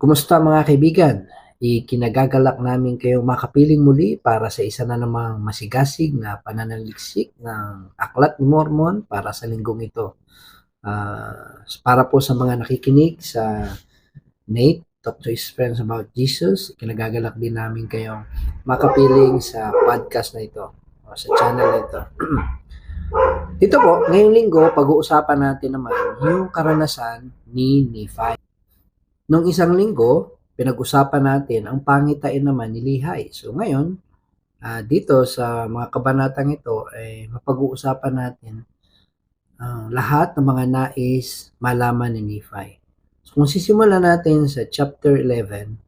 Kumusta mga kaibigan? Ikinagagalak namin kayong makapiling muli para sa isa na namang masigasig na pananaliksik ng Aklat ni Mormon para sa linggong ito. Para po sa mga nakikinig sa Nate, Talk to His Friends About Jesus, ikinagagalak din namin kayong makapiling sa podcast na ito o sa channel na ito. Dito po, ngayong linggo, pag-uusapan natin naman yung karanasan ni Nephi. Nung isang linggo, pinag-usapan natin ang pangitain naman ni Lehi. So ngayon, dito sa mga kabanatang ito, mapag-uusapan natin lahat ng mga nais malaman ni Nephi. So kung sisimulan natin sa chapter 11,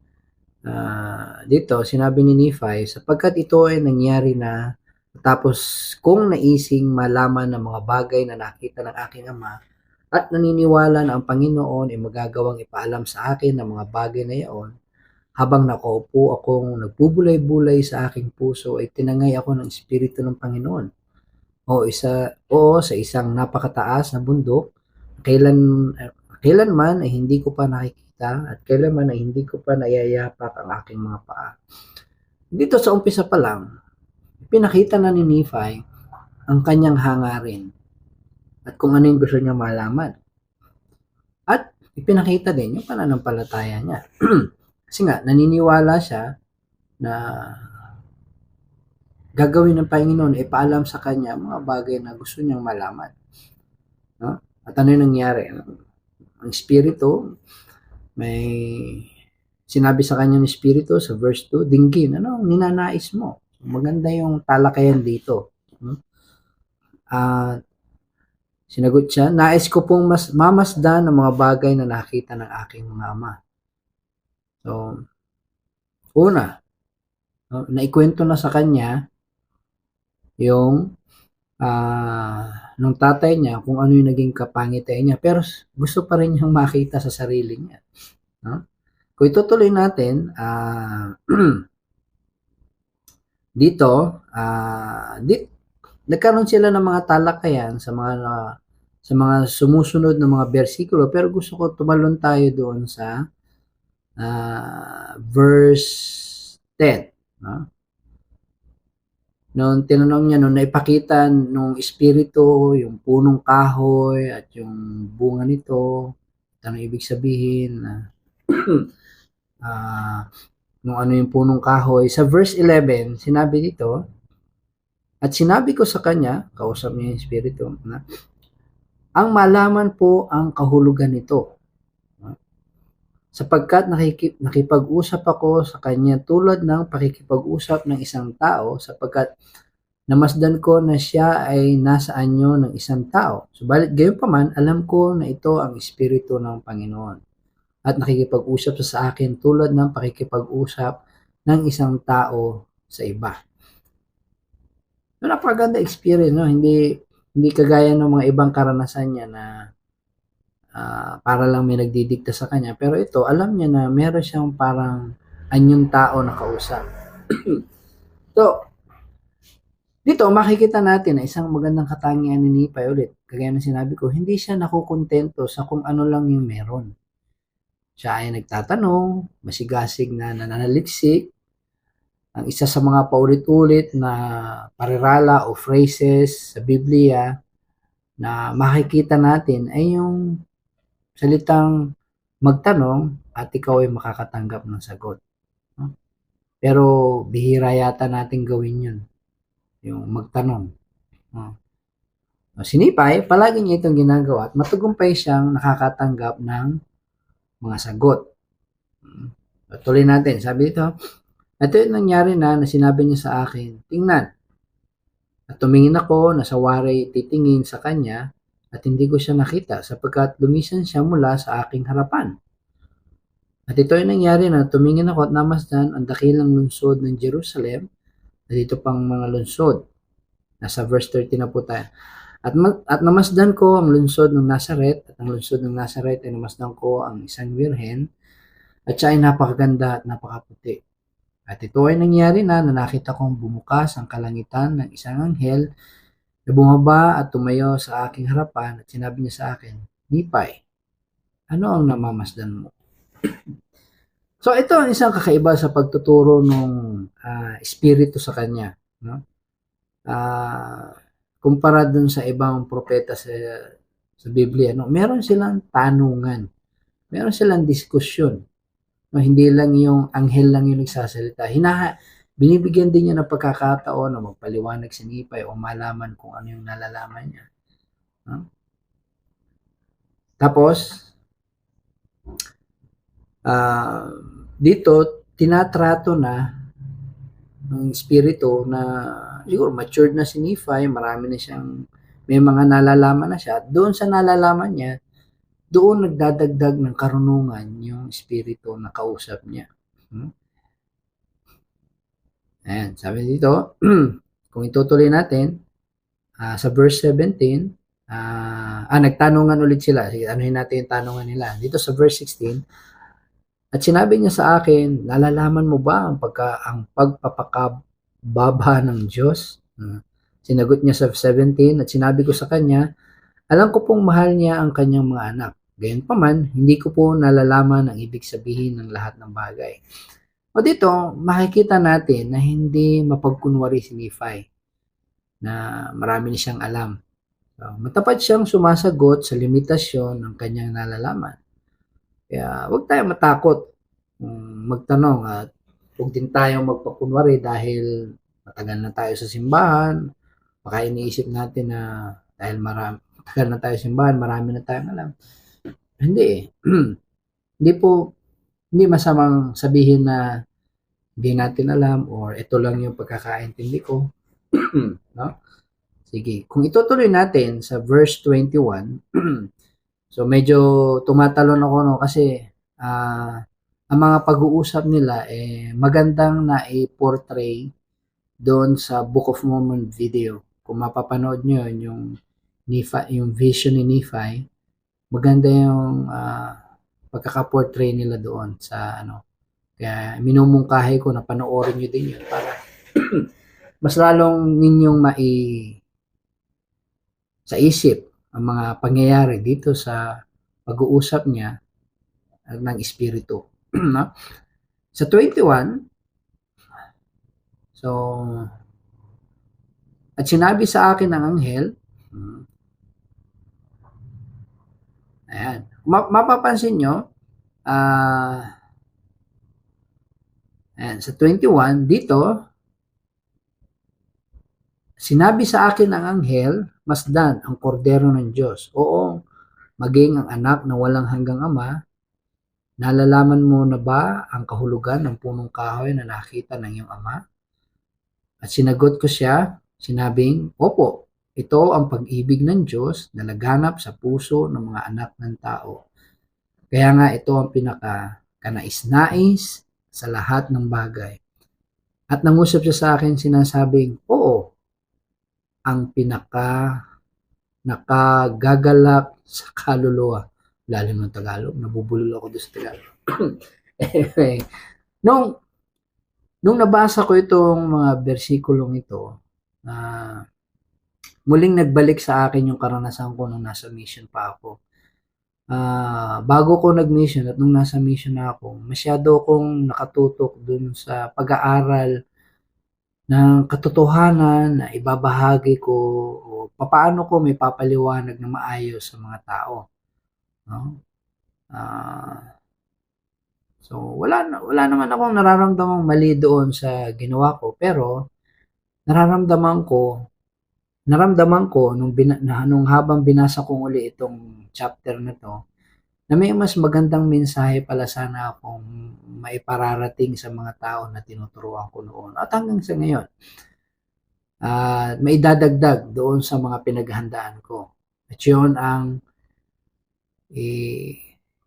dito sinabi ni Nephi, sapagkat ito ay nangyari na tapos kung naising malaman ng mga bagay na nakita ng aking ama, at naniniwala na ang Panginoon ay magagawang ipaalam sa akin ng mga bagay na iyon, habang nakaupo akong nagbubulay-bulay sa aking puso ay tinangay ako ng Espiritu ng Panginoon. Sa isang napakataas na bundok, kailanman ay hindi ko pa nakikita at kailanman ay hindi ko pa nayayapak ang aking mga paa. Dito sa umpisa pa lang, pinakita na ni Nephi ang kanyang hangarin at kung ano yung gusto niya malaman. At ipinakita din yung pananampalataya niya. Kasi nga, naniniwala siya na gagawin ng Panginoon, ipaalam sa kanya mga bagay na gusto niyang malaman. No? At ano yung nangyari? Ang Espiritu, may sinabi sa kanya ng Espiritu sa verse 2, dinggin, ano ang ninanais mo? Maganda yung talakayan dito. Sinagot siya, nais ko pong mamasdan ng mga bagay na nakita ng aking mga ama. So, una, naikwento na sa kanya yung nung tatay niya kung ano yung naging kapangitain niya. Pero gusto pa rin niyang makita sa sarili niya. No? Kung itutuloy natin, dito, nagkaroon sila ng mga talakayan sa mga sumusunod na mga bersikulo, pero gusto ko tumalon tayo doon sa verse 10. No? Noong tinanong niya, nung naipakita nung Espiritu, yung punong kahoy at yung bunga nito, ano ibig sabihin, nung ano yung punong kahoy. Sa verse 11, sinabi dito, at sinabi ko sa kanya, kausap niya yung Espiritu, na ang malaman po ang kahulugan nito. Sapagkat nakipag-usap ako sa kanya tulad ng pakikipag-usap ng isang tao, sapagkat namasdan ko na siya ay nasa anyo ng isang tao. Subalit gayon pa man, alam ko na ito ang Espiritu ng Panginoon. At nakikipag-usap sa akin tulad ng pakikipag-usap ng isang tao sa iba. So, napakaganda experience, no? Hindi kagaya ng mga ibang karanasan niya na para lang may nagdidikta sa kanya. Pero ito, alam niya na meron siyang parang anyong tao na kausap. So, dito makikita natin na isang magandang katangian ni Nephi ulit. Kagaya ng sinabi ko, hindi siya nakukontento sa kung ano lang yung meron. Siya ay nagtatanong, masigasig na nananaliksik. Ang isa sa mga paulit-ulit na parirala o phrases sa Biblia na makikita natin ay yung salitang magtanong at ikaw ay makakatanggap ng sagot. Pero bihira yata natin gawin yun. Yung magtanong. Si Nephi, palagi niya itong ginagawa at matagumpay siyang nakakatanggap ng mga sagot. Tuloy natin. Sabi dito, ito yung nangyari na sinabi niya sa akin, tingnan. At tumingin ako, nasawari titingin sa kanya, at hindi ko siya nakita sapagkat lumisan siya mula sa aking harapan. At ito ay nangyari na tumingin ako at namasdan ang dakilang lungsod ng Jerusalem at ito pang mga lungsod. Nasa verse 30 na po tayo. At namasdan ko ang lungsod ng Nazaret at ang lungsod ng Nazaret ay namasdan ko ang isang birhen at siya ay napakaganda at napakaputi. At ito ay nangyari na nakita kong bumukas ang kalangitan ng isang anghel na bumaba at tumayo sa aking harapan at sinabi niya sa akin, Nephi, ano ang namamasdan mo? So ito ang isang kakaiba sa pagtuturo ng espiritu sa kanya, no? Kumpara dun sa ibang propeta sa Biblia, no? Meron silang tanungan, meron silang diskusyon. No, hindi lang yung anghel lang yung nagsasalita. Binibigyan din niya ng pagkakataon na magpaliwanag si Nipay o malaman kung ano yung nalalaman niya. No? Tapos, dito, tinatrato na ng espiritu na siguro matured na si Nephi, marami na siyang, may mga nalalaman na siya. Doon sa nalalaman niya, doon nagdadagdag ng karunungan yung espiritu na kausap niya. Ayan, sabi dito, kung itutuloy natin, sa verse 17, nagtanungan ulit sila. Sige, anuhin natin yung tanungan nila. Dito sa verse 16, at sinabi niya sa akin, nalalaman mo ba ang pagpapakababa ng Diyos? Sinagot niya sa 17, at sinabi ko sa kanya, alam ko pong mahal niya ang kanyang mga anak. Gayunpaman, hindi ko po nalalaman ang ibig sabihin ng lahat ng bagay. O dito, makikita natin na hindi mapagkunwari si Nephi, na marami na siyang alam. So, matapat siyang sumasagot sa limitasyon ng kanyang nalalaman. Kaya huwag tayong matakot magtanong at huwag din tayong magpakunwari dahil matagal na tayo sa simbahan. Baka iniisip natin na dahil matagal na tayo sa simbahan, marami na tayong alam. Hindi. Hindi masamang sabihin na hindi natin alam or ito lang yung pagkakaintindi ko. No? Sige. Kung itutuloy natin sa verse 21, so medyo tumatalon ako, no, kasi ang mga pag-uusap nila magandang na i-portray doon sa Book of Mormon video. Kung mapapanood nyo yung vision ni Nephi, maganda yung pagkaka-portray nila doon sa kaya minumungkahi ko na panoorin nyo din yun para mas lalong ninyong sa isip ang mga pangyayari dito sa pag-uusap niya ng espiritu. No? Sa 21, so, at sinabi sa akin ng anghel, ayan, mapapansin nyo, ayan, sa 21, dito, sinabi sa akin ng anghel, masdan ang kordero ng Diyos. Oo, maging ang anak na walang hanggang ama, nalalaman mo na ba ang kahulugan ng punong kahoy na nakita ng iyong ama? At sinagot ko siya, sinabing, opo, ito ang pag-ibig ng Diyos na laganap sa puso ng mga anak ng tao. Kaya nga ito ang kanais-nais sa lahat ng bagay. At nangusap siya sa akin sinasabing, oo, ang nakagagalak sa kaluluwa. Lalim ng Tagalog, nabubulol ako doon sa Tagalog. Anyway, nung nabasa ko itong mga bersikulong ito, muling nagbalik sa akin yung karanasan ko nung nasa mission pa ako. Bago ko nag-mission at nung nasa mission na ako, masyado akong nakatutok dun sa pag-aaral ng katotohanan na ibabahagi ko o paano ko may papaliwanag na maayos sa mga tao. No? So wala naman akong nararamdamang mali doon sa ginawa ko, pero naramdaman ko nung habang binasa ko uli itong chapter na to, na may mas magandang mensahe pala sana akong maipararating sa mga tao na tinuturuan ko noon at hanggang sa ngayon. May dadagdag doon sa mga pinaghandaan ko. At yun ang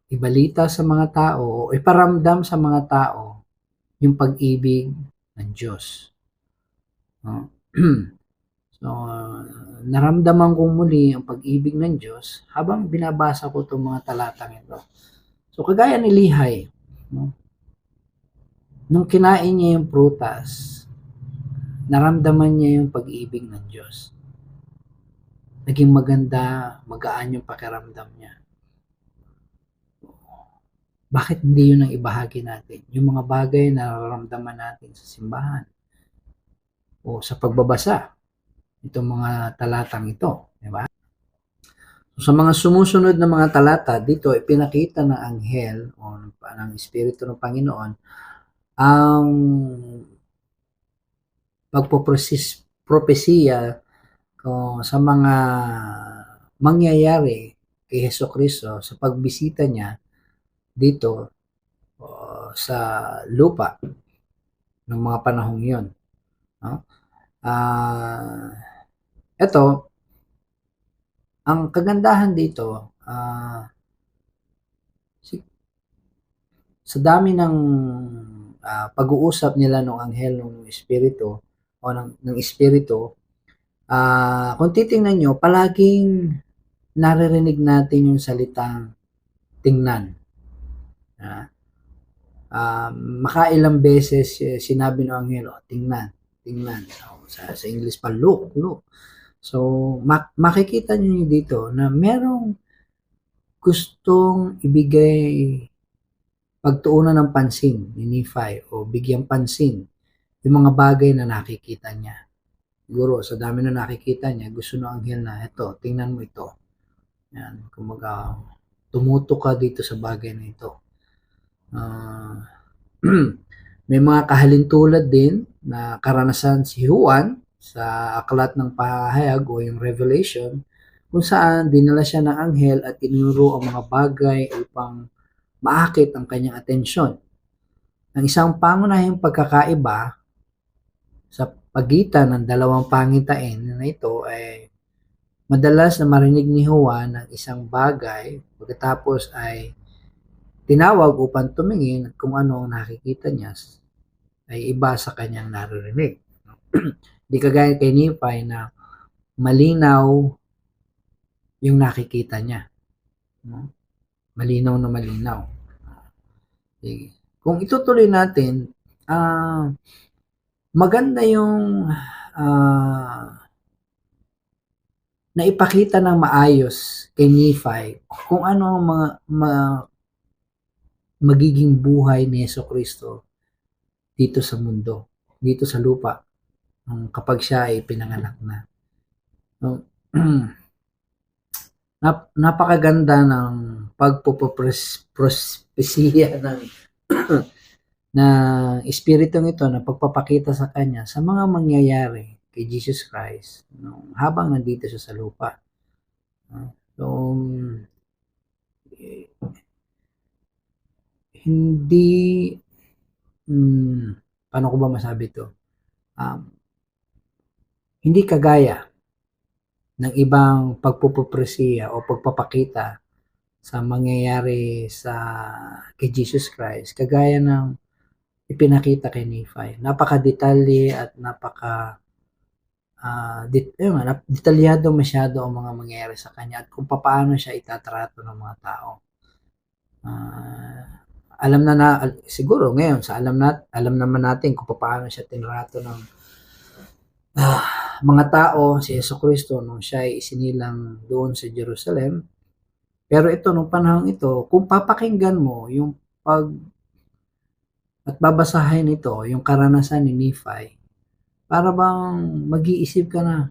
ibalita sa mga tao o iparamdam sa mga tao yung pag-ibig ng Diyos. No? So, naramdaman kong muli ang pag-ibig ng Diyos habang binabasa ko itong mga talatang ito. So, kagaya ni Lehi, no? Nung kinain niya yung prutas, naramdaman niya yung pag-ibig ng Diyos. Naging maganda, magaan yung pakiramdam niya. Bakit hindi yun ang ibahagi natin? Yung mga bagay na nararamdaman natin sa simbahan o sa pagbabasa itong mga talatang ito, di ba? Sa mga sumusunod na mga talata, dito ipinakita ng anghel o ng Espiritu ng Panginoon ang propesiya sa mga mangyayari kay Hesukristo sa pagbisita niya dito sa lupa ng mga panahong yun. No? Ito, ang kagandahan dito, sa dami ng pag-uusap nila ng anghel ng espiritu o ng espiritu, kung titingnan nyo, palaging naririnig natin yung salitang tingnan. Makailang beses sinabi ng anghel, tingnan. Sa English pa, look. So, makikita nyo dito na merong gustong ibigay pagtuunan ng pansin ni Nephi o bigyang pansin yung mga bagay na nakikita niya. Siguro, sa dami na nakikita niya, gusto ng anghel na, ito, tingnan mo ito. Yan, kumaga, tumuto ka dito sa bagay na ito. May mga kahalintulad din na karanasan si Juan sa aklat ng pahayag o yung Revelation, kung saan dinala siya ng anghel at tinuro ang mga bagay upang maakit ang kanyang atensyon. Ang isang pangunahing pagkakaiba sa pagitan ng dalawang pangitain na ito ay madalas na marinig ni Juan ang isang bagay pagkatapos ay tinawag upang tumingin at kung ano nakikita niya ay iba sa kanyang naririnig. Di kagaya kay Nephi na malinaw yung nakikita niya. Malinaw na malinaw. Kung itutuloy natin, maganda yung naipakita ng maayos kay Nephi kung ano ang magiging buhay ni Hesukristo dito sa mundo, dito sa lupa, kapag siya ay pinanganak na. So, napakaganda ng pagpupropesiya ng na espiritong ito na pagpapakita sa kanya sa mga mangyayari kay Jesus Christ habang nandito siya sa lupa. So, hindi paano ko ba masabi ito? Hindi kagaya ng ibang pagpupropesiya o pagpapakita sa mangyayari kay Jesus Christ, kagaya ng ipinakita kay Nephi. Napaka-detalye at detalyado masyado ang mga mangyayari sa kanya at kung paano siya itatrato ng mga tao. Alam siguro ngayon alam naman natin kung paano siya tinrato ng mga tao, si Hesukristo nung siya ay isinilang doon sa Jerusalem. Pero ito, nung panahon ito, kung papakinggan mo yung at babasahin ito, yung karanasan ni Nephi, para bang mag-iisip ka na,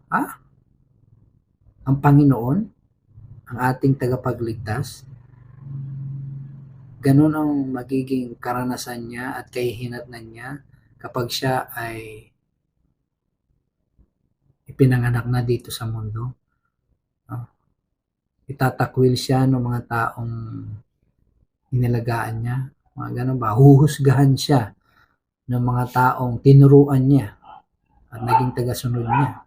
ang Panginoon, ang ating tagapagligtas, ganun ang magiging karanasan niya at kahihinatnan niya kapag siya ay ipinanganak na dito sa mundo. Itatakwil siya ng mga taong inilagaan niya. Mga ganun ba? Huhusgahan siya ng mga taong tinuruan niya at naging tagasunod niya.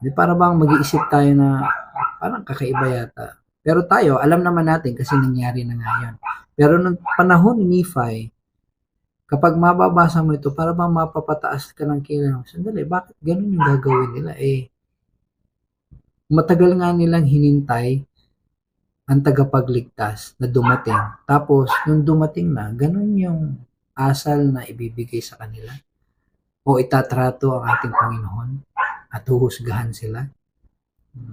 Di para bang mag-iisip tayo na parang kakaiba yata. Pero tayo, alam naman natin kasi nangyari na nga yan. Pero nung panahon ni Nephi, kapag mababasa mo ito, para bang mapapataas ka ng kilay. Sandali, bakit ganun yung gagawin nila? Matagal nga nilang hinintay ang tagapagligtas na dumating. Tapos, nung dumating na, ganun yung asal na ibibigay sa kanila. O itatrato ang ating Panginoon at huhusgahan sila.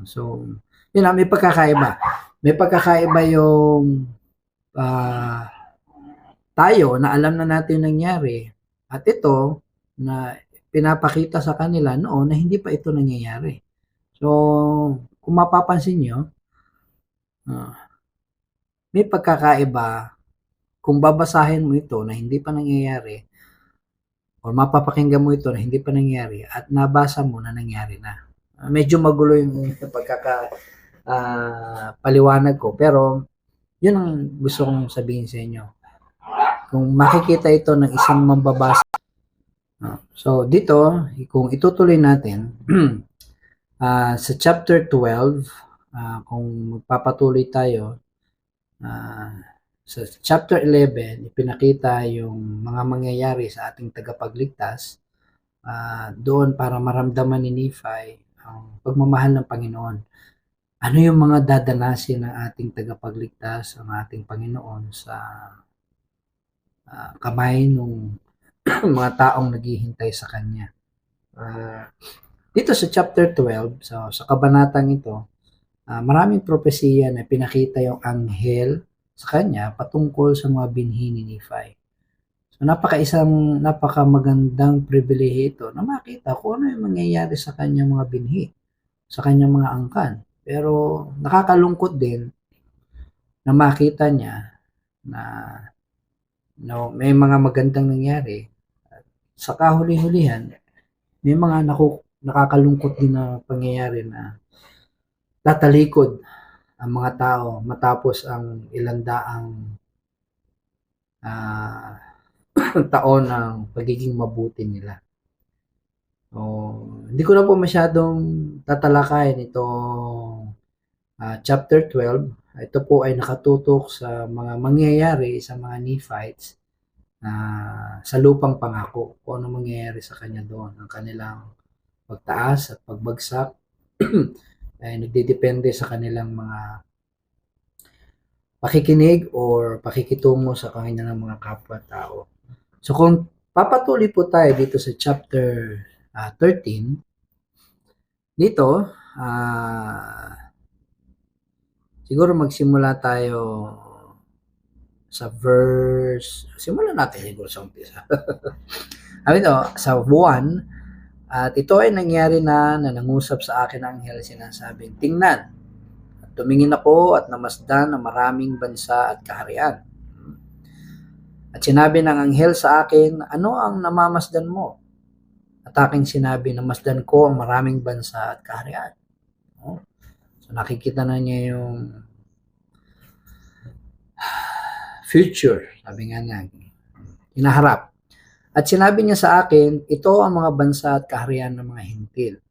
So, yun may pagkakaiba. May pagkakaiba yung tayo na alam na natin nangyari at ito na pinapakita sa kanila noon na hindi pa ito nangyayari. So, kung mapapansin nyo, may pagkakaiba kung babasahin mo ito na hindi pa nangyayari o mapapakinggan mo ito na hindi pa nangyayari at nabasa mo na nangyari na. Medyo magulo yung paliwanag ko, pero yun ang gusto kong sabihin sa inyo. Kung makikita ito ng isang mambabasa. So, dito, kung itutuloy natin, sa chapter 12, kung magpapatuloy tayo, sa chapter 11, ipinakita yung mga mangyayari sa ating tagapagligtas doon para maramdaman ni Nephi ang pagmamahal ng Panginoon. Ano yung mga dadanasin ng ating tagapagligtas, ang ating Panginoon sa kamay ng mga taong naghihintay sa Kanya. Dito sa chapter 12, sa kabanatang ito, maraming propesiya na pinakita yung anghel sa kanya patungkol sa mga binhi ni Nephi. So napakamagandang pribilehiyo ito na makita kung ano yung mangyayari sa kanyang mga binhi, sa kanyang mga angkan. Pero nakakalungkot din na makita niya na may mga magandang nangyari. Sa kahuli-hulihan, may mga nakakalungkot din na pangyayari na tatalikod ang mga tao matapos ang ilang daang taon ng pagiging mabuti nila. Hindi ko na po masyadong tatalakayin itong chapter 12. Ito po ay nakatutok sa mga mangyayari sa mga Nephites sa lupang pangako. Kung ano mangyayari sa kanya doon. Ang kanilang pagtaas at pagbagsak ay nagdidepende sa kanilang mga pakikinig or pakikitungo sa kanilang mga kapwa-tao. So kung papatuloy po tayo dito sa chapter 13, dito, siguro magsimula tayo sa verse, simulan natin siguro sa umpisa. Sa 1, at ito ay nangyari na nangusap sa akin ang anghel, sinasabing, tingnan, at tumingin ako at namasdan ng maraming bansa at kaharian. At sinabi ng anghel sa akin, ano ang namamasdan mo? At aking sinabi, namasdan ko ang maraming bansa at kaharian. So nakikita na niya yung future, sabi nga niya, hinaharap. At sinabi niya sa akin, ito ang mga bansa at kaharian ng mga hintil.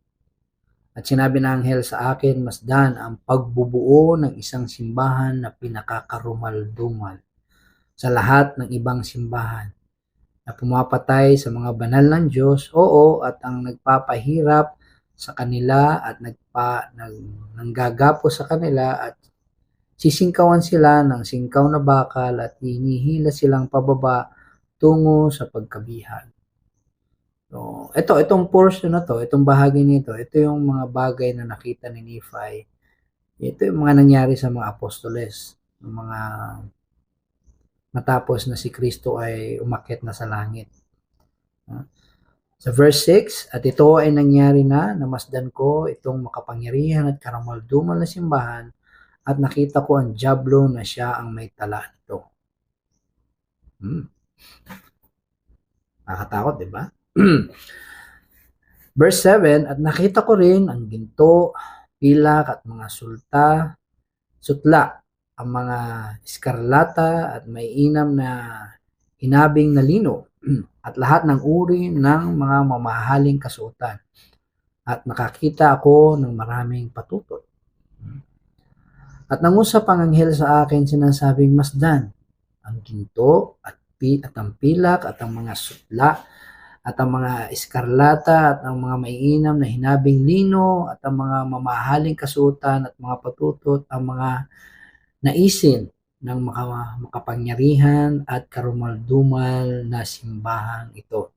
At sinabi ng anghel sa akin, masdan ang pagbubuo ng isang simbahan na pinakakarumal-dumal sa lahat ng ibang simbahan na pumapatay sa mga banal ng Diyos, oo, at ang nagpapahirap sa kanila at nanggagapo sa kanila at sisingkawan sila ng singkaw na bakal at hinihila silang pababa tungo sa pagkabihan. So, itong portion na to, itong bahagi nito, ito yung mga bagay na nakita ni Nephi. Ito yung mga nangyari sa mga apostoles, yung mga matapos na si Kristo ay umakyat na sa langit. Sa verse 6, at ito ay nangyari na, namasdan ko itong makapangyarihan at karamal-dumal na simbahan at nakita ko ang diablo na siya ang may tala nito. Nakakatakot, di ba? Verse 7, at nakita ko rin ang ginto, pilak at mga sutla, ang mga eskarlata at may inam na hinabing na lino at lahat ng uri ng mga mamahaling kasuotan. At nakakita ako ng maraming patutot. At nangusap ang anghel sa akin, sinasabing, masdan ang ginto at ang pilak at ang mga sutla at ang mga eskarlata at ang mga maiinam na hinabing lino at ang mga mamahaling kasuotan at mga patutot, ang mga naisin ng makapangyarihan at karumal-dumal na simbahang ito.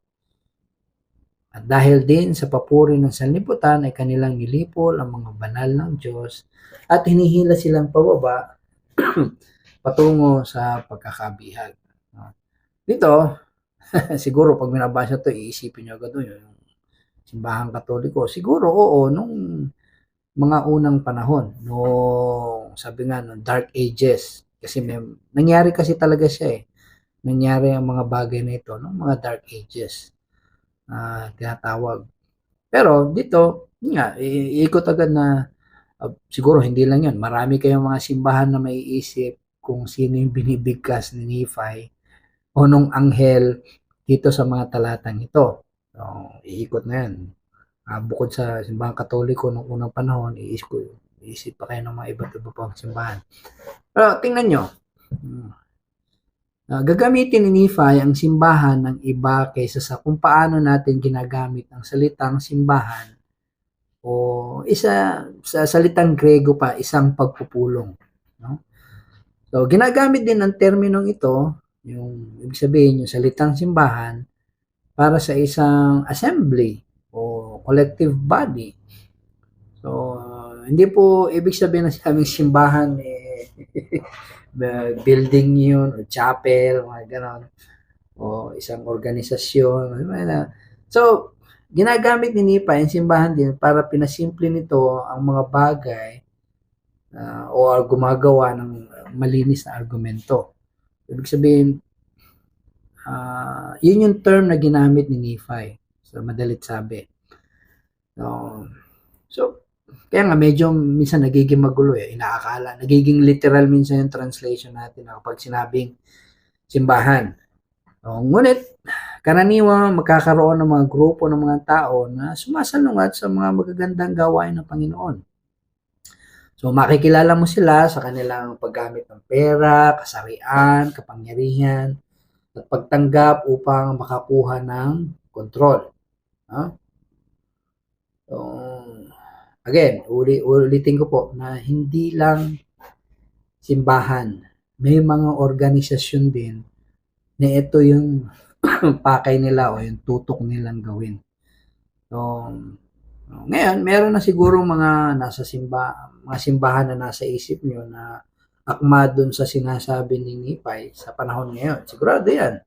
At dahil din sa papuri ng sanlibutan ay kanilang nilipol ang mga banal ng Diyos at hinihila silang pababa patungo sa pagkakabihag. Dito, siguro pag binabasa 'to iisipin niyo agad, yung simbahang Katoliko. Siguro oo, nung mga unang panahon, nung sabi nga nung Dark Ages, kasi nangyari kasi talaga siya, eh. Nangyari ang mga bagay na ito nung mga Dark Ages, tinatawag. Pero dito, yun nga, iikot agad na, siguro hindi lang yun, marami kayong mga simbahan na maiisip kung sino yung binibigkas ni Nephi o nung anghel dito sa mga talatang ito. So, iikot na yan. Bukod sa simbahang Katoliko nung unang panahon, iisip pa kayo ng mga iba't iba pang simbahan. Pero tingnan nyo, gagamitin ni Nephi ang simbahan ng iba kaysa sa kung paano natin ginagamit ang salitang simbahan o sa salitang Grego pa, isang pagpupulong. No? So, ginagamit din ang terminong ito, yung ibig sabihin, yung salitang simbahan, para sa isang assembly o collective body. So, hindi po ibig sabihin na sinabing simbahan, building yun, o chapel, mga ganon, o isang organisasyon. So, ginagamit ni Nipa yung simbahan din para pinasimple nito ang mga bagay o gumagawa ng malinis na argumento. Ibig sabihin, yun yung term na ginamit ni Nephi. So, madalit sabi. So, kaya nga medyo minsan nagiging magulo, inaakala. Nagiging literal minsan yung translation natin kapag sinabing simbahan. Ngunit, karaniwang magkakaroon ng mga grupo ng mga tao na sumasalungat sa mga magagandang gawain ng Panginoon. So, makikilala mo sila sa kanilang paggamit ng pera, kasarian, kapangyarihan, at pagtanggap upang makakuha ng kontrol. So, again, ulitin ko po na hindi lang simbahan, may mga organisasyon din na ito yung pakay nila o yung tutok nilang gawin. So, ngayon, meron na siguro mga simbahan na nasa isip nyo na akma dun sa sinasabi ni Nephi sa panahon ngayon. Sigurado yan.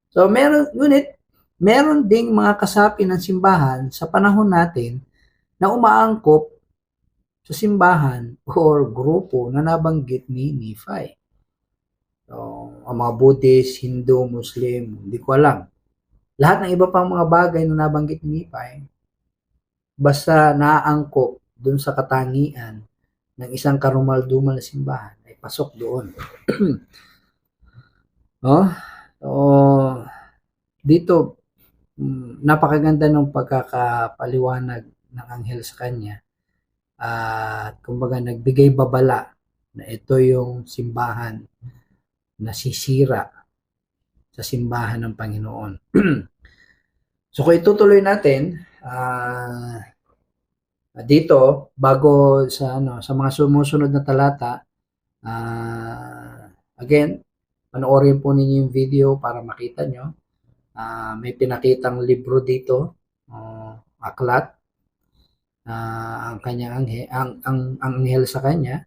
So, meron ding mga kasapi ng simbahan sa panahon natin na umaangkop sa simbahan or grupo na nabanggit ni Nephi. So, ang mga Buddhist, Hindu, Muslim, hindi ko alam. Lahat ng iba pang mga bagay na nabanggit ni Nephi, basta naaangkop dun sa katangian ng isang karumal-dumal na simbahan, ay pasok doon. So, dito, napakaganda ng pagkakapaliwanag ng anghel sa kanya. At kumbaga nagbigay babala na ito yung simbahan na sisira sa simbahan ng Panginoon. So kung itutuloy natin, dito bago sa mga sumusunod na talata, again, panoorin po ninyo yung video para makita nyo. May pinakitang libro dito, aklat, ang kanyang ang anghel sa kanya.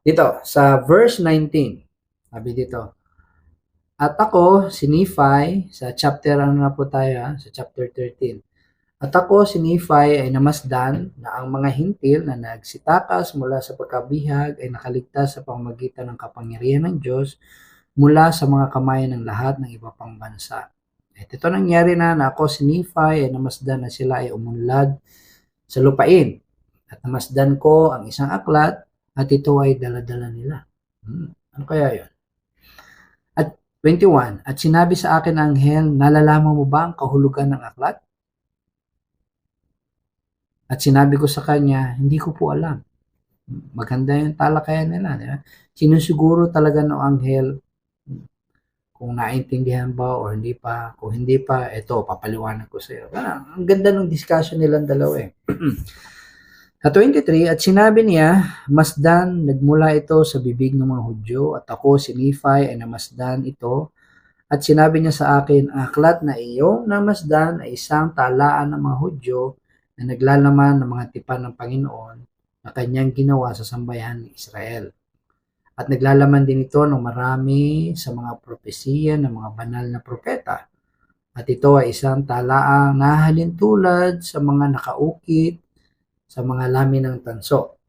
Dito sa verse 19, sabi dito, at ako si Nephi, sa chapter na po tayo, sa chapter 13. At ako si Nephi ay namasdan na ang mga hintil na nagsitakas mula sa pagkabihag ay nakaligtas sa pamamagitan ng kapangyarihan ng Diyos mula sa mga kamay ng lahat ng iba pang bansa. At ito nangyari na ako si Nephi ay namasdan na sila ay umunlad sa lupain. At namasdan ko ang isang aklat at ito ay dala-dala nila. Ano kaya yun? At 21, at sinabi sa akin ang anghel, nalalaman mo ba ang kahulugan ng aklat? At sinabi ko sa kanya, hindi ko po alam. Maganda yung talakayan nila. Diba? Sinusiguro talaga ng anghel kung naintindihan ba o hindi pa. Kung hindi pa, ito, papaliwanag ko sa iyo. Ang ganda ng discussion nilang dalawa eh. Sa 23, at sinabi niya, masdan, nagmula ito sa bibig ng mga Hudyo, at ako, si Nephi, ay namasdan ito. At sinabi niya sa akin, aklat na iyong namasdan ay isang talaan ng mga Hudyo na naglalaman ng mga tipan ng Panginoon na kanyang ginawa sa sambayan ni Israel. At naglalaman din ito ng marami sa mga propesiya ng mga banal na propeta. At ito ay isang talaang nahalintulad sa mga nakaukit sa mga lamin ng tanso.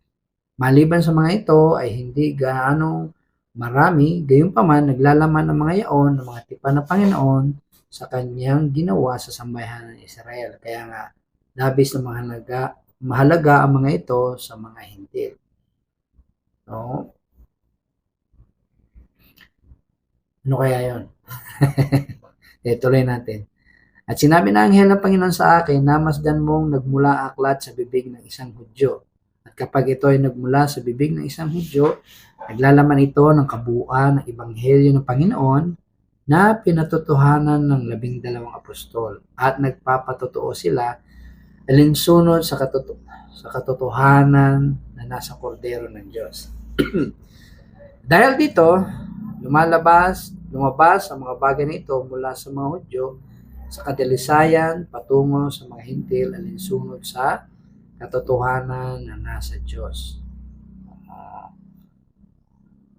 Maliban sa mga ito ay hindi gaano marami, gayunpaman naglalaman ng mga yaon ng mga tipan ng Panginoon sa kanyang ginawa sa sambayanan ng Israel. Kaya nga, labis na mahalaga ang mga ito sa mga Hintil. No? Ano kaya yon? Tuloy natin. At sinabi ng anghel ng Panginoon sa akin, namasdan mong nagmula aklat sa bibig ng isang Hudyo. At kapag ito ay nagmula sa bibig ng isang Hudyo, naglalaman ito ng kabuuan ng Ebanghelyo ng Panginoon na pinatotohanan ng 12 apostol. At nagpapatotoo sila alinsunod sa katotohanan na nasa kordero ng Diyos. Dahil dito, lumabas ang mga bagay nito mula sa mga Hudyo sa kadalisayan patungo sa mga Hintil alinsunod sa katotohanan na nasa Diyos.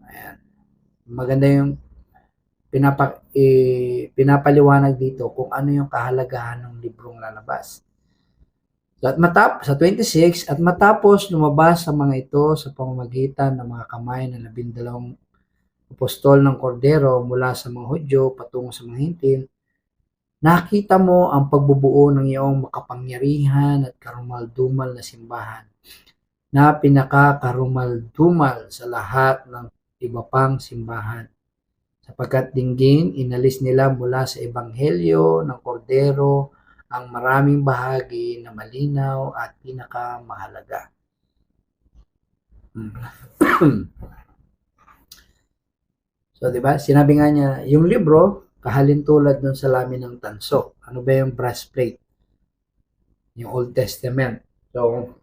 Ayan. Maganda yung pinapaliwanag dito kung ano yung kahalagahan ng librong lalabas. Sa 26, at matapos lumabas ang mga ito sa pamamagitan ng mga kamay ng 12 apostol ng kordero mula sa mga Hudyo patungo sa mga Hintil, nakita mo ang pagbubuo ng iyong makapangyarihan at karumal-dumal na simbahan na pinaka-karumal-dumal sa lahat ng iba pang simbahan. Sapagkat dinggin, inalis nila mula sa Ebanghelyo ng Kordero ang maraming bahagi na malinaw at pinakamahalaga. So, di ba? Sinabi nga niya, yung libro, kahalintulad dun sa lamin ng tanso. Ano ba yung breastplate? Yung Old Testament. So,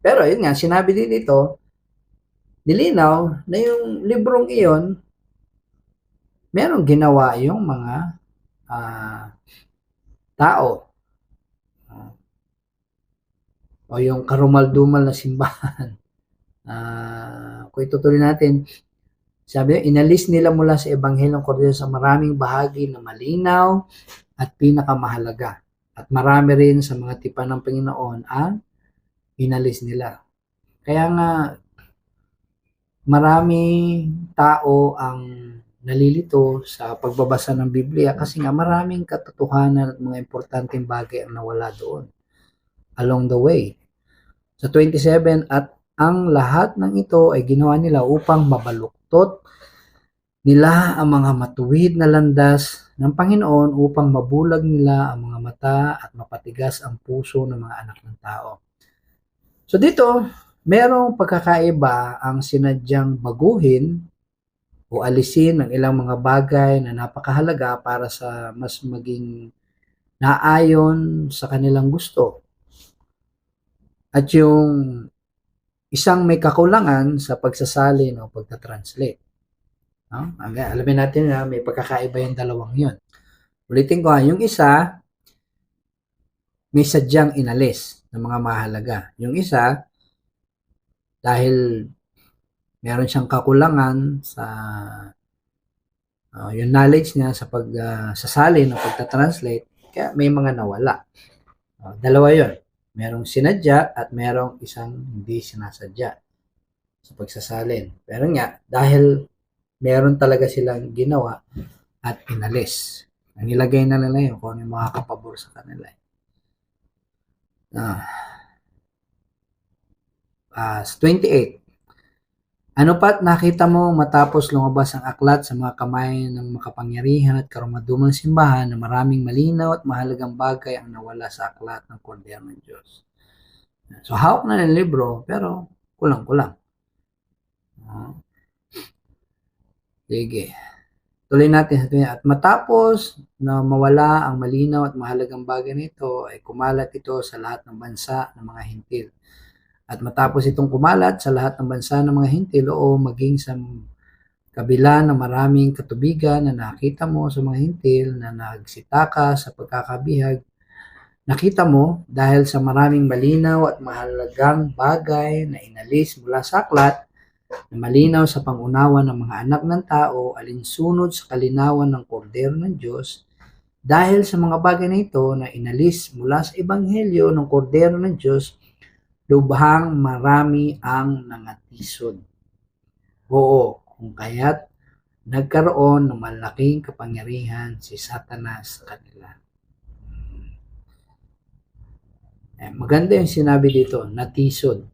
pero yun nga, sinabi din dito, nilinaw na yung librong iyon, merong ginawa yung mga tao. O yung karumal-dumal na simbahan. Kung itutuloy natin, sabi niya, inalis nila mula sa Ebanghelyo ng Kordero sa maraming bahagi na malinaw at pinakamahalaga. At marami rin sa mga tipan ng Panginoon ang inalis nila. Kaya nga, maraming tao ang nalilito sa pagbabasa ng Biblia kasi nga maraming katotohanan at mga importanteng bagay ang nawala doon along the way. Sa 27, at ang lahat ng ito ay ginawa nila upang mabaluktot nila ang mga matuwid na landas ng Panginoon upang mabulag nila ang mga mata at mapatigas ang puso ng mga anak ng tao. So dito, merong pagkakaiba ang sinadyang baguhin o alisin ng ilang mga bagay na napakahalaga para sa mas maging naayon sa kanilang gusto. At yung isang may kakulangan sa pagsasalin o pagtatranslate. No? Alamin natin na may pagkakaiba yung dalawang yun. Ulitin ko, yung isa, may sadyang inalis ng mga mahalaga. Yung isa, dahil meron siyang kakulangan sa yung knowledge niya sa pagsasalin o pagtatranslate, kaya may mga nawala. Dalawa yun. Merong sinadya at merong isang hindi sinasadya sa pagsasalin. Pero nga, dahil meron talaga silang ginawa at inalis. Ang nilagay na nila yun kung ano yung makakapabor sa kanila. Sa 28, ano pat nakita mo matapos lumabas ang aklat sa mga kamay ng makapangyarihan at karumadumang simbahan na maraming malinaw at mahalagang bagay ang nawala sa aklat ng Kordero ng Diyos. So, hawak na ng libro, pero kulang-kulang. Sige. Tuloy natin. At matapos na mawala ang malinaw at mahalagang bagay nito, ay kumalat ito sa lahat ng bansa ng mga Hintil. At matapos itong kumalat sa lahat ng bansa ng mga Hintil o maging sa kabila ng maraming katubigan na nakita mo sa mga Hintil na nagsitaka sa pagkakabihag, nakita mo dahil sa maraming malinaw at mahalagang bagay na inalis mula sa aklat, na malinaw sa pangunawa ng mga anak ng tao alinsunod sa kalinawan ng kordero ng Diyos. Dahil sa mga bagay na ito na inalis mula sa ebanghelyo ng kordero ng Diyos, lubhang marami ang nangatisod. Oo, kung kaya't nagkaroon ng malaking kapangyarihan si Satanas sa kanila. Maganda yung sinabi dito, natisod.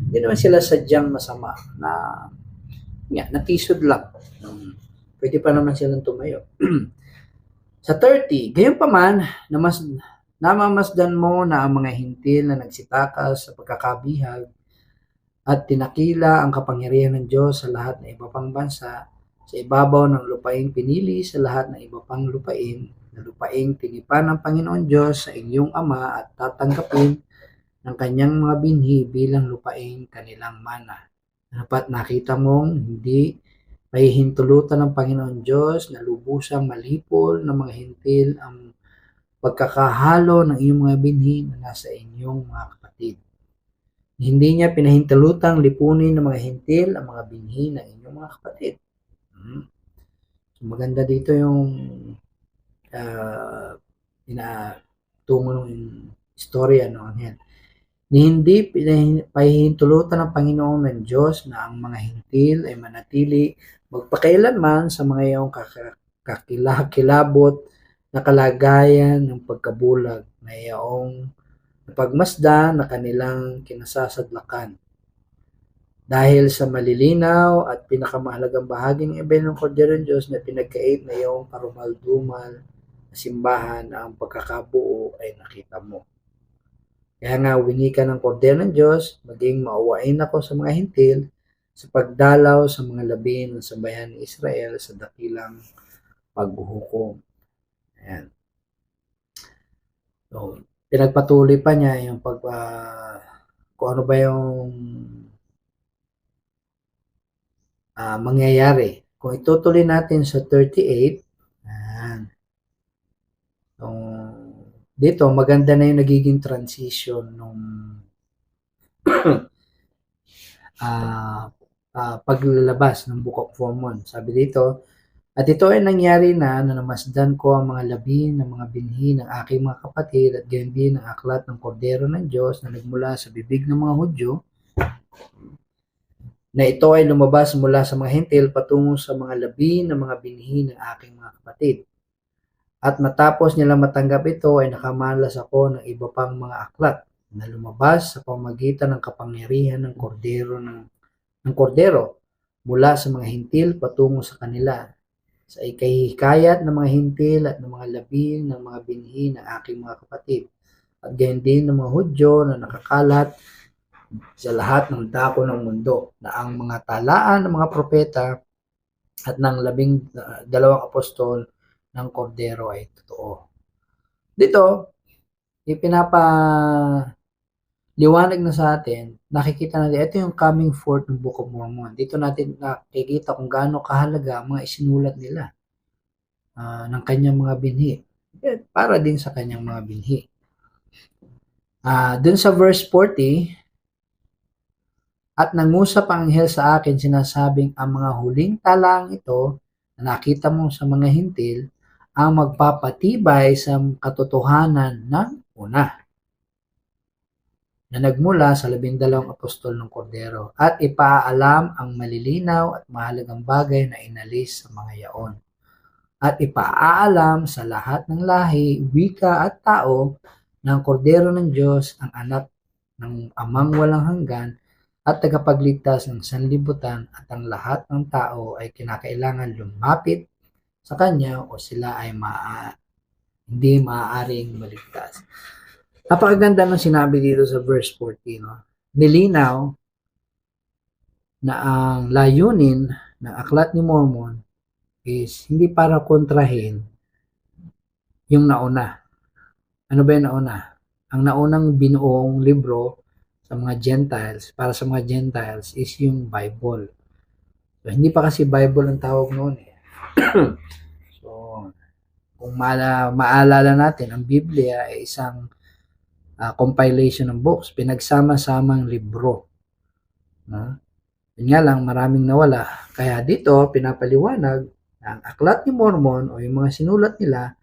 Hindi naman sila sadyang masama na natisod lang. Pwede pa naman silang tumayo. Sa 30, gayunpaman, namamasdan mo na ang mga hintil na nagsitakas sa pagkakabihag at tinakila ang kapangyarihan ng Diyos sa lahat ng iba pang bansa, sa ibabaw ng lupaing pinili sa lahat ng iba pang lupain, na lupaing tinipan ng Panginoon Diyos sa inyong Ama at tatanggapin ng kanyang mga binhi bilang lupaing kanilang mana. Dapat nakita mong hindi pahihintulutan ng Panginoon Diyos na lubusang malipol ng mga hintil ang pagkakahalo ng iyong mga binhi na nasa inyong mga kapatid. Hindi niya pinahintulutang lipunin ng mga hintil ang mga binhi ng inyong mga kapatid. So, maganda dito yung tungo ng istorya ng Anghel. Hindi pahihintulutan ng Panginoon ng Diyos na ang mga hintil ay manatili magpakailanman sa mga iyong kakilabot na kalagayan ng pagkabulag na iyong napagmasdan na kanilang kinasasadlakan. Dahil sa malilinaw at pinakamahalagang bahagi ng ebanghelyo ng kordero ng Diyos na pinagkait na iyong karumal-dumal na simbahan na ang pagkakabuo ay nakita mo. Kaya nga, wingi ka ng kordero ng Diyos, maging maawain ako sa mga hintil sa pagdalaw sa mga labi ng sambayan ng Israel sa dakilang paghuhukom. Ayan. So, pinagpatuloy pa niya yung kung ano ba yung mangyayari. Kung itutuloy natin sa 38, ayan. So, dito, maganda na yung nagiging transition nung paglalabas ng Book of Mormon. Sabi dito, at ito ay nangyari na namasdan ko ang mga labi ng mga binhi ng aking mga kapatid at gayon din ang aklat ng kordero ng Diyos na nagmula sa bibig ng mga Hudyo, na ito ay lumabas mula sa mga hintil patungo sa mga labi ng mga binhi ng aking mga kapatid. At matapos nilang matanggap ito ay nakamalas ako ng iba pang mga aklat na lumabas sa pamamagitan ng kapangyarihan ng kordero mula sa mga hintil patungo sa kanila, sa ikahihikayat ng mga hintil at ng mga labi ng mga binhi ng aking mga kapatid, at gayon din ng mga Hudyo na nakakalat sa lahat ng dako ng mundo, na ang mga talaan ng mga propeta at ng 12 apostol ng kordero ay totoo. Dito, ipinapaliwanag na sa atin, nakikita natin, ito yung coming forth ng Book of Mormon. Dito natin nakikita kung gaano kahalaga ang mga isinulat nila ng kanyang mga binhi. Para din sa kanyang mga binhi. Dun sa verse 40, at nangusap ang anghel sa akin, sinasabing ang mga huling talaang ito na nakita mo sa mga hintil ang magpapatibay sa katotohanan ng una na nagmula sa 12 apostol ng kordero, at ipaalam ang malilinaw at mahalagang bagay na inalis sa mga yaon, at ipaalam sa lahat ng lahi, wika at tao ng kordero ng Diyos, ang anak ng amang walang hanggan at tagapagligtas ng sanlibutan, at ang lahat ng tao ay kinakailangan lumapit sa kanya o sila ay hindi maaaring maligtas. Napakaganda ng sinabi dito sa verse 14. No? Nilinaw na ang layunin ng aklat ni Mormon is hindi para kontrahin yung nauna. Ano ba yung nauna? Ang naunang binuong libro sa mga Gentiles, para sa mga Gentiles, is yung Bible. So, hindi pa kasi Bible ang tawag noon eh. So, kung maalala natin, ang Biblia ay isang compilation of books, pinagsama-samang libro. Yun nga lang, maraming nawala. Kaya dito, pinapaliwanag na ang Aklat ni Mormon o yung mga sinulat nila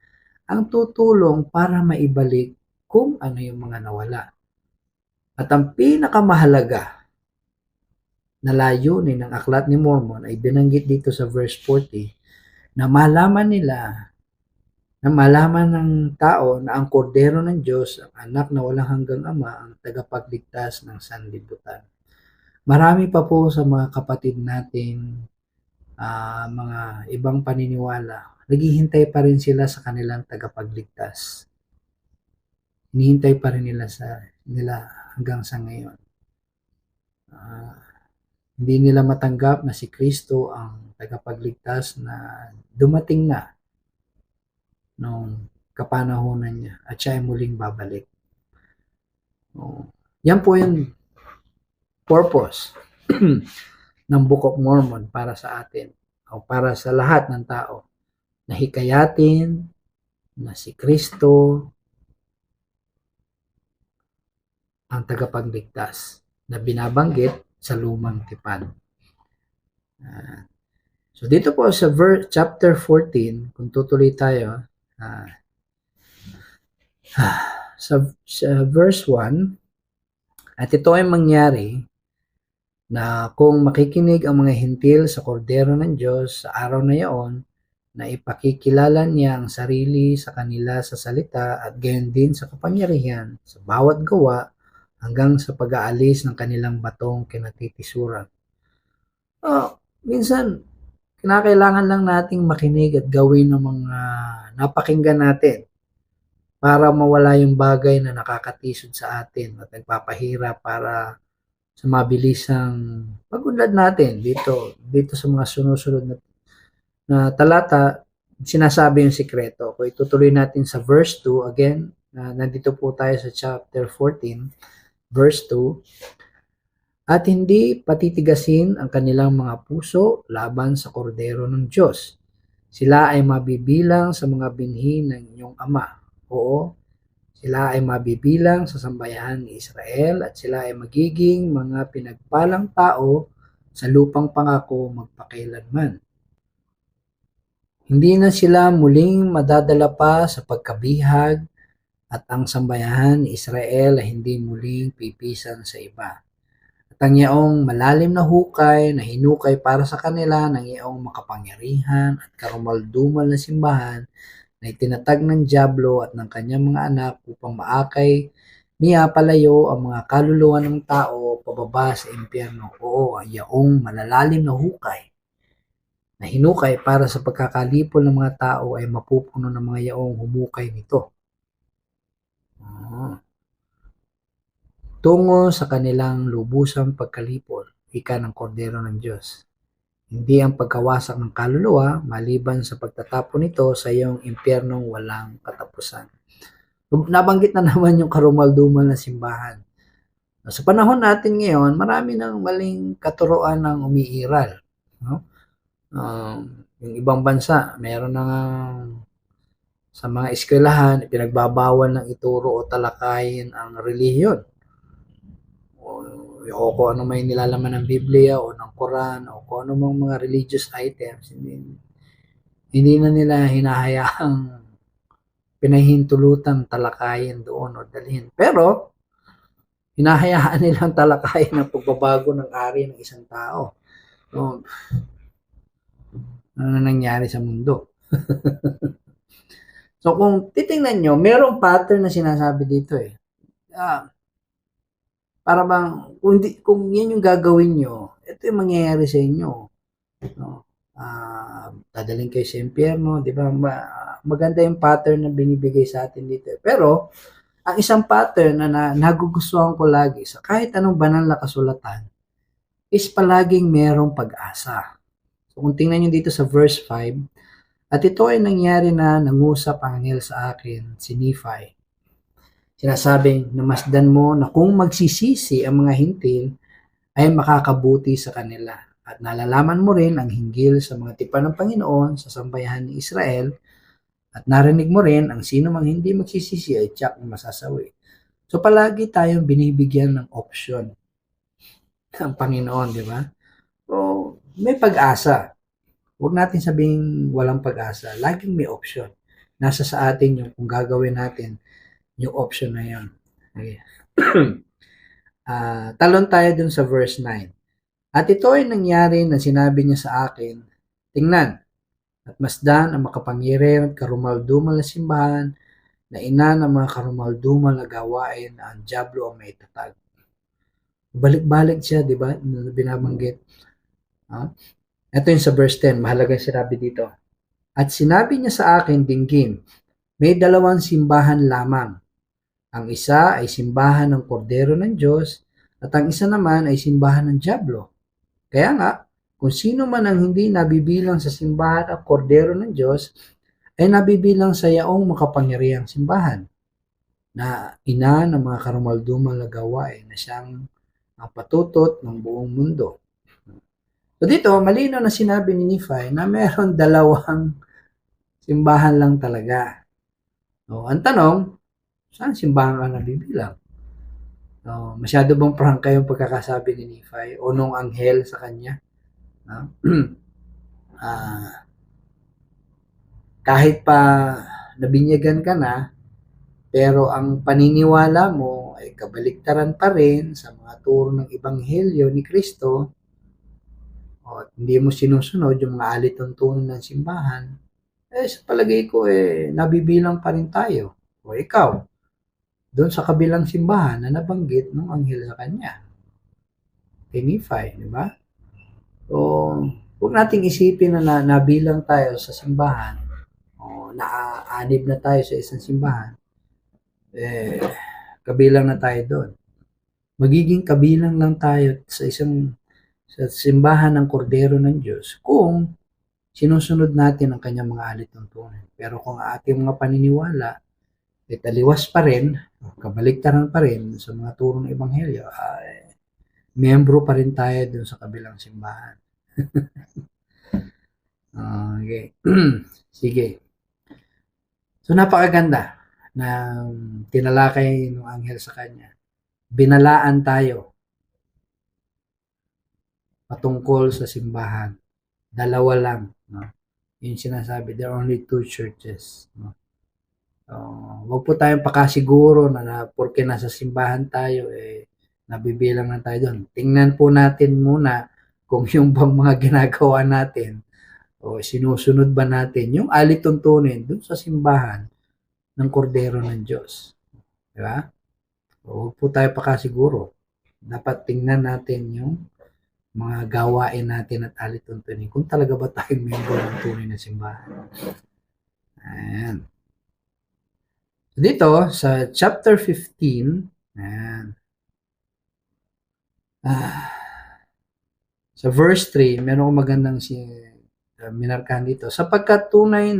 ang tutulong para maibalik kung ano yung mga nawala. At ang pinakamahalaga na layunin ng Aklat ni Mormon ay binanggit dito sa verse 40 na malaman ng tao na ang kordero ng Diyos, ang anak na walang hanggang ama, ang tagapagligtas ng sanlibutan. Marami pa po sa mga kapatid natin, mga ibang paniniwala, naghihintay pa rin sila sa kanilang tagapagligtas. Hinihintay pa rin nila hanggang sa ngayon. Hindi nila matanggap na si Kristo ang tagapagligtas na dumating na nung kapanahonan niya at siya ay muling babalik. Yan po yung purpose ng Book of Mormon para sa atin o para sa lahat ng tao, na hikayatin na si Kristo ang tagapagligtas na binabanggit sa lumang tipan. So dito po sa chapter 14, kung tutuloy tayo, sa verse 1, at ito ay mangyari na kung makikinig ang mga hintil sa kordero ng Diyos sa araw na iyon, na ipakikilala niya ang sarili sa kanila sa salita at gayon din sa kapangyarihan sa bawat gawa hanggang sa pag-aalis ng kanilang batong kinatitisuran. Minsan, kinakailangan lang nating makinig at gawin ng mga napakinggan natin para mawala yung bagay na nakakatisod sa atin at nagpapahirap para sa mabilisang pag-unlad natin dito sa mga sunusunod na talata. Sinasabi yung sikreto. Kung itutuloy natin sa verse 2, again, nandito po tayo sa chapter 14, verse 2, at hindi patitigasin ang kanilang mga puso laban sa kordero ng Diyos. Sila ay mabibilang sa mga binhi ng inyong ama. Oo, sila ay mabibilang sa sambayanan ni Israel at sila ay magiging mga pinagpalang tao sa lupang pangako magpakailanman. Hindi na sila muling madadala pa sa pagkabihag at ang sambayanan ni Israel ay hindi muling pipisan sa iba. At ang iyong malalim na hukay na hinukay para sa kanila ng iyong makapangyarihan at karumaldumal na simbahan na itinatag ng Diablo at ng kanyang mga anak upang maakay niya palayo ang mga kaluluwa ng tao pababa sa impyerno. Oo, ang iyong malalalim na hukay na hinukay para sa pagkakalipol ng mga tao ay mapupuno ng mga iyong humukay nito. Tungo sa kanilang lubusang pagkalipol, ika ng kordero ng Diyos. Hindi ang pagkawasak ng kaluluwa maliban sa pagtatapon nito sa iyong impyernong walang katapusan. Nabanggit na naman yung karumaldumal na simbahan. Sa panahon natin ngayon, marami ng maling katuroan ng umiiral. Yung ibang bansa, meron na sa mga eskwelahan, pinagbabawal ng ituro o talakayin ang relihiyon. O kung ano may nilalaman ng Biblia o ng Quran o kung ano mga religious items, hindi na nila hinahayaang pinahintulutan talakayin doon o dalhin. Pero, hinahayaan nilang talakayin ang pagbabago ng ari ng isang tao. So, ano nangyari sa mundo? So, kung titingnan nyo, merong pattern na sinasabi dito eh. Para bang, kung yan yung gagawin nyo, ito yung mangyayari sa inyo. Dadaling kayo sa impyerno, di ba? Maganda yung pattern na binibigay sa atin dito. Pero, ang isang pattern na nagugustuhan ko lagi sa kahit anong banal na kasulatan is palaging merong pag-asa. So, kung tingnan nyo dito sa verse 5, at ito ay nangyari na nangusap ang anghel sa akin, si Nephi. Sinasabing, namasdan mo na kung magsisisi ang mga hintil, ay makakabuti sa kanila. At nalalaman mo rin ang hinggil sa mga tipan ng Panginoon sa sambayanan ni Israel. At narinig mo rin ang sino mang hindi magsisisi ay tiyak na masasawi. So, palagi tayong binibigyan ng option ng Panginoon, di ba? So, may pag-asa. Huwag natin sabihing walang pag-asa. Laging may option. Nasa sa atin yung kung gagawin natin yung option na yun. Okay. Talon tayo dun sa verse 9. At ito ay nangyari na sinabi niya sa akin, tingnan, at masdan ang makapangyarihan at karumaldumal na simbahan na ina ng mga karumaldumal na gawain na ang dyablo ang may tatag. Balik-balik siya, di ba? Binabanggit. Ito yung sa verse 10, mahalaga sinabi dito. At sinabi niya sa akin, dinggin, may dalawang simbahan lamang. Ang isa ay simbahan ng kordero ng Diyos at ang isa naman ay simbahan ng dyablo. Kaya nga, kung sino man ang hindi nabibilang sa simbahan ng kordero ng Diyos, ay nabibilang sa yaong makapangyarihang simbahan na ina ng mga karumaldumal na gawain na siyang patutot ng buong mundo. So dito, malinaw na sinabi ni Nephi na meron dalawang simbahan lang talaga. So, ang tanong, saan simbahan ka nabibilang? So, masyado bang prangka yung pagkakasabi ni Nephi o nung anghel sa kanya? Kahit pa nabinyagan ka na, pero ang paniniwala mo ay kabaliktaran pa rin sa mga turo ng Ebanghelyo ni Kristo, o hindi mo sinusunod yung mga alituntunin ng simbahan, sa palagay ko nabibilang pa rin tayo. O ikaw, doon sa kabilang simbahan na nabanggit ng anghel sa kanya. Kay Nephi, di ba? So, huwag nating isipin na nabilang tayo sa simbahan o naaanib na tayo sa isang simbahan. Kabilang na tayo doon. Magiging kabilang lang tayo sa simbahan ng kordero ng Diyos kung sinusunod natin ang kanyang mga alituntunin. Pero kung ating mga paniniwala taliwas pa rin, kabaliktaran pa rin sa mga turo ng Ebanghelyo, membro pa rin tayo dun sa kabilang simbahan. Okay. Sige. So, napakaganda ng tinalakay ng anghel sa kanya. Binalaan tayo patungkol sa simbahan. Dalawa lang. No? Yung sinasabi, there are only two churches. No? Wag po tayong pakasiguro na porke nasa simbahan tayo, nabibilang na tayo doon. Tingnan po natin muna kung yung bang mga ginagawa natin o sinusunod ba natin yung alituntunin doon sa simbahan ng kordero ng Diyos. Diba? Huwag po tayo pakasiguro. Dapat tingnan natin yung mga gawain natin at alituntunin kung talaga ba tayong member ng tunay na simbahan. Ayan. Dito, sa chapter 15, ayan, sa verse 3, meron akong magandang minarkahan dito. Sapagkat tunay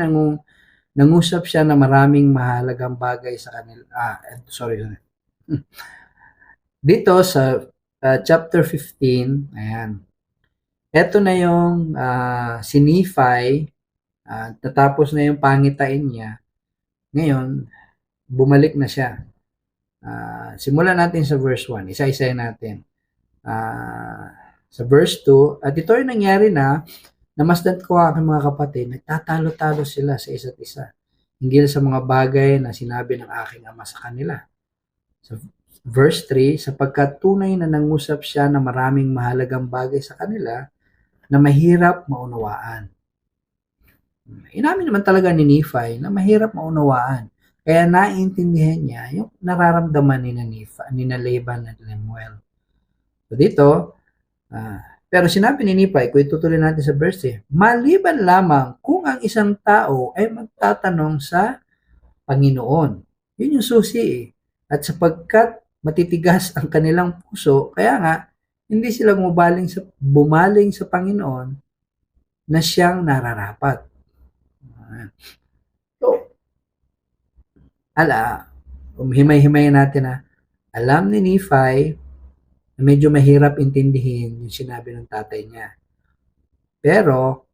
nangusap siya na maraming mahalagang bagay sa kanila. Sorry. Dito sa chapter 15, ayan. Ito na yung si Nephi, natapos na yung pangitain niya. Ngayon, bumalik na siya. Simulan natin sa verse 1. Isa-isayin natin. Sa verse 2, at ito ay nangyari na namasdan ko aking mga kapatid, nagtatalo-talo sila sa isa't isa. Hinggil sa mga bagay na sinabi ng aking ama sa kanila. Sa verse 3, sapagkat tunay na nangusap siya na maraming mahalagang bagay sa kanila na mahirap maunawaan. Inamin naman talaga ni Nephi na mahirap maunawaan. Kaya naiintindihan niya yung nararamdaman ni Laban at Lemuel. So dito, pero sinabi ni Nephi, kung itutuloy natin sa verse, maliban lamang kung ang isang tao ay magtatanong sa Panginoon. Yun yung susi . At sapagkat matitigas ang kanilang puso, kaya nga, hindi sila bumaling sa Panginoon na siyang nararapat. So, himay-himayin natin alam ni Nephi na medyo mahirap intindihin yung sinabi ng tatay niya. Pero,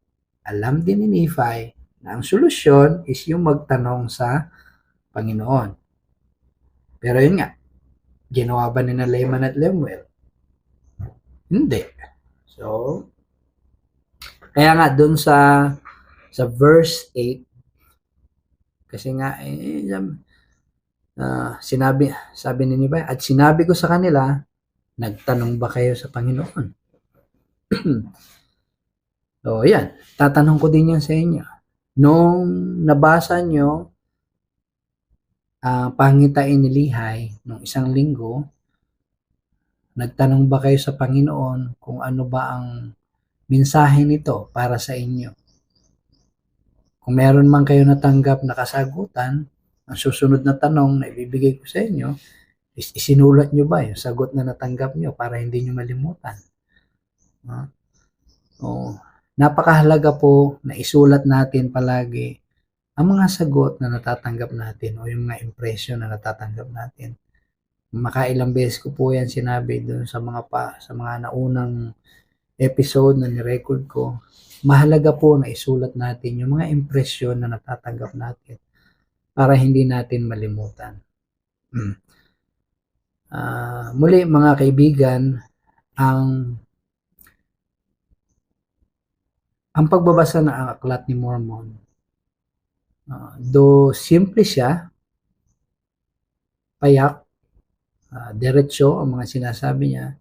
alam din ni Nephi na ang solusyon is yung magtanong sa Panginoon. Pero yun nga, Ginawa ba ni na Leman at Lemuel? Hindi. So, kaya nga doon sa verse 8, kasi nga sabi ni Nibay, at sinabi ko sa kanila, nagtanong ba kayo sa Panginoon? So, yan. Tatanong ko din yan sa inyo. Nung nabasa nyo pangitain ni Lihay nung isang linggo, nagtanong ba kayo sa Panginoon kung ano ba ang mensahe nito para sa inyo? Kung meron man kayo natanggap na kasagutan, ang susunod na tanong na ibibigay ko sa inyo is isinulat nyo ba yung sagot na natanggap nyo para hindi nyo malimutan? Napakahalaga po na isulat natin palagi ang mga sagot na natatanggap natin o yung mga impression na natatanggap natin. Makailang beses ko po yan sinabi doon sa mga naunang episode na ni-record ko. Mahalaga po na isulat natin yung mga impression na natatanggap natin para hindi natin malimutan. Muli mga kaibigan, ang pagbabasa ng Aklat ni Mormon, do simple siya, payak, diretso ang mga sinasabi niya,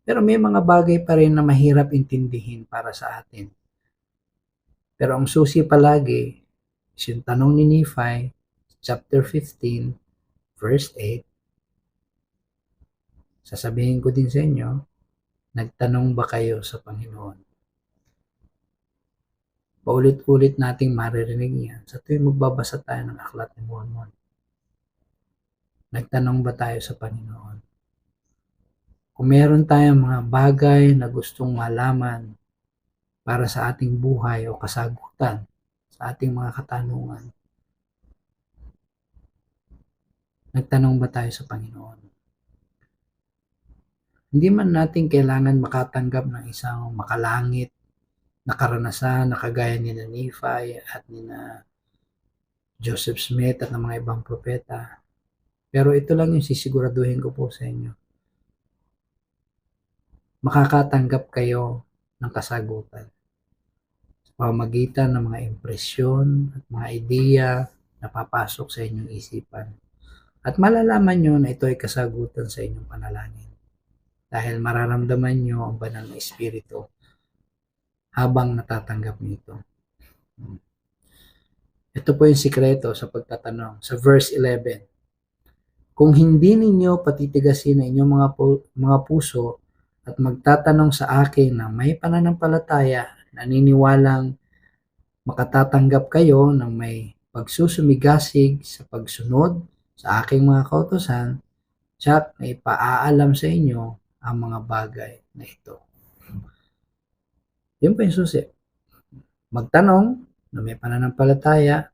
pero may mga bagay pa rin na mahirap intindihin para sa atin. Pero ang susi palagi is yung tanong ni Nephi, chapter 15, verse 8. Sasabihin ko din sa inyo, nagtanong ba kayo sa Panginoon? Paulit-ulit nating maririnig yan sa tuwing magbabasa tayo ng Aklat ni Mormon. Nagtanong ba tayo sa Panginoon? Kung meron tayong mga bagay na gustong malaman para sa ating buhay o kasagutan sa ating mga katanungan, nagtanong ba tayo sa Panginoon? Hindi man natin kailangan makatanggap ng isang makalangit na karanasan na kagaya ni na Nephi at ni na Joseph Smith at ng mga ibang propeta. Pero ito lang yung sisiguraduhin ko po sa inyo. Makakatanggap kayo ng kasagutan sa pamamagitan ng mga impresyon at mga ideya na papasok sa inyong isipan. At malalaman nyo na ito ay kasagutan sa inyong panalangin. Dahil mararamdaman nyo ang banal na Espiritu habang natatanggap nito. Ito po yung sikreto sa pagtatanong. Sa verse 11, kung hindi ninyo patitigasin ang inyong mga puso at magtatanong sa akin na may pananampalataya, naniniwalang makatatanggap kayo ng may pagsusumigasig sa pagsunod sa aking mga kautusan, tiyak na ipaaalam sa inyo ang mga bagay na ito. Yun po yung susi. Magtanong na may pananampalataya,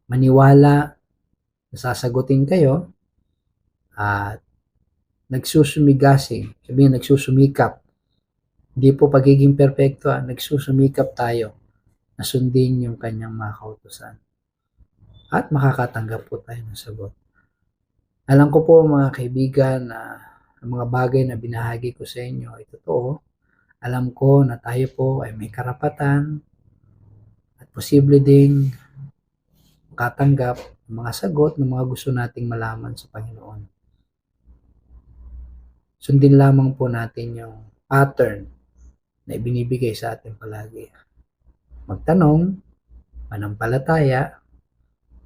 maniwala na sasagutin kayo, at nagsusumigasig, sabihin nagsusumikap. Hindi po pagiging perfecto, nagsusumikap tayo na sundin yung kanyang mga kautusan. At makakatanggap po tayo ng sagot. Alam ko po mga kaibigan na ang mga bagay na binahagi ko sa inyo ay totoo. Alam ko na tayo po ay may karapatan at posible ding makatanggap ng mga sagot ng mga gusto nating malaman sa Panginoon. Sundin lamang po natin yung pattern na ibinibigay sa atin palagi. Magtanong, manampalataya,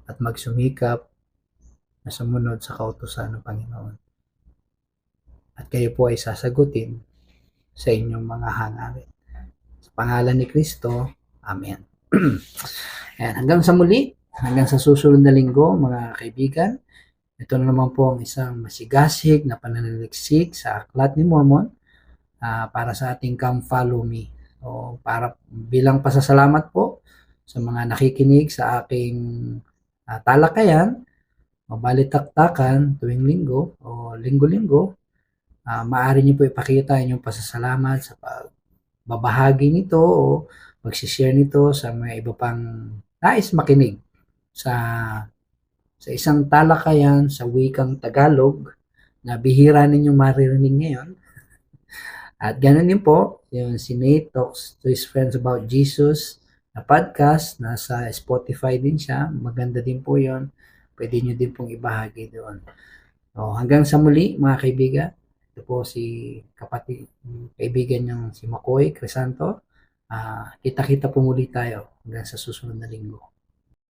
at magsumikap na sumunod sa kautusan ng Panginoon. At kayo po ay sasagutin sa inyong mga hangarin. Sa pangalan ni Kristo, Amen. Ayan, hanggang sa muli, hanggang sa susunod na linggo, mga kaibigan, ito na naman po ang isang masigasig na pananaliksik sa Aklat ni Mormon para sa ating Come Follow Me. So, para bilang pasasalamat po sa mga nakikinig sa aking talakayan o balitaktakan tuwing linggo o linggo-linggo, maaari niyo po ipakita inyong pasasalamat sa pagbabahagi nito o mag-share nito sa mga iba pang nais makinig sa isang talakayan sa wikang Tagalog na bihira ninyong maririnig ngayon. At gano'n din po, yung si Nate Talks to His Friends About Jesus na podcast, nasa Spotify din siya, maganda din po yon. Pwede nyo din pong ibahagi doon. So, hanggang sa muli mga kaibigan, ito po si kaibigan yung si Makoy Crisanto. Kita-kita po muli tayo hanggang sa susunod na linggo.